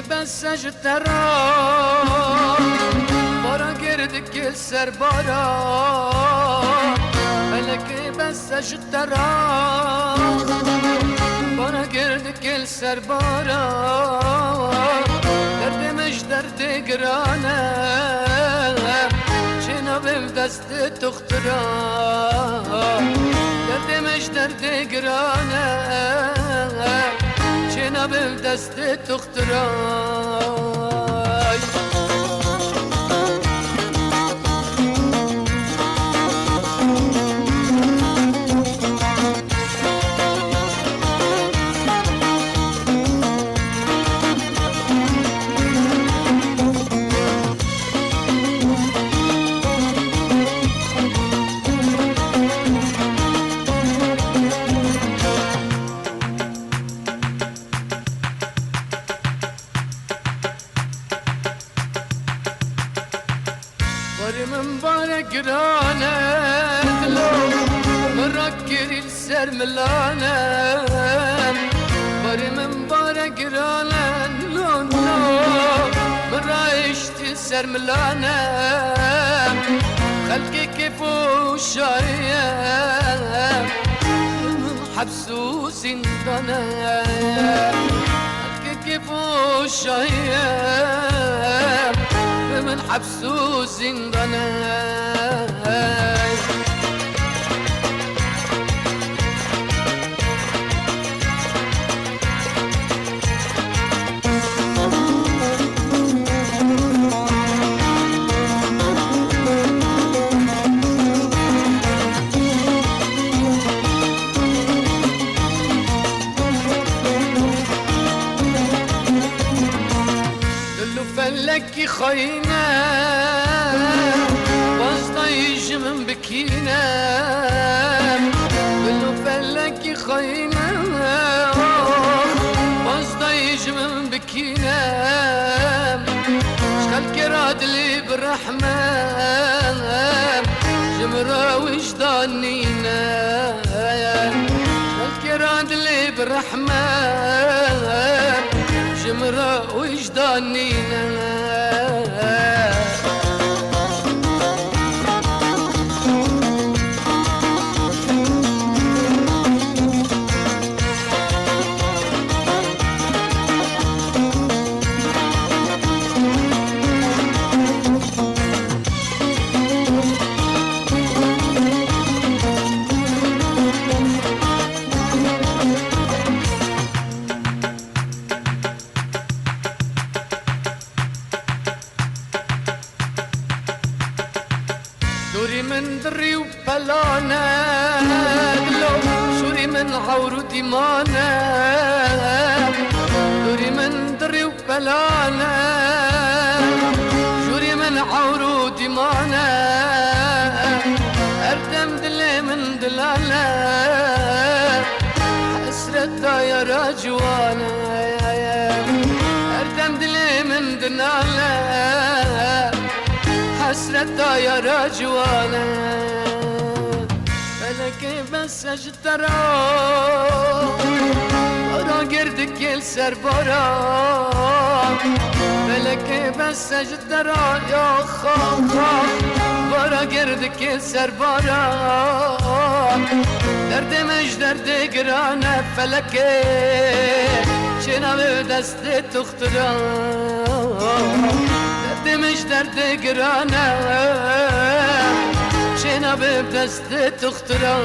بس اجترا برا گرد گل سر بارا فلکی بس اجترا برا گرد گل سر بارا دردمش درد گرانه چنا بل دست تخترا دردمش درد گرانه چنا بل دست تخترا من بارا گرانه دلو مرا گریل سر ملانه باری من بارا گرانه دلو مرا اشتی سر ملانه خلقی کفو شایه حبس و زندانه خلقی کفو شایه من حبس وزندانه فلکی خاینه باز من بکینه بلو فلکی خاینه باز من بکینه شخل کراد لی برحمه جمرا وجدانينا شخل کراد لی برحمه جمرا وجدانينا دوري من دري وبلانا لو شوري من عورو ديمانا دوري من دري وبلانا شوري من عورو ديمانا اردم دلي من دلالا حسرتها يا رجوانا اردم دلي من دلالا حسرتها يا رجوانا فلكي بس اجترا ورا قردك يلسر برا فلكي بس اجترا يا خاخا ورا قردك يلسر برا درد مش درد قرانا فلكي شنا بدست تخترا مش درد قرانا شنا بدست تخترا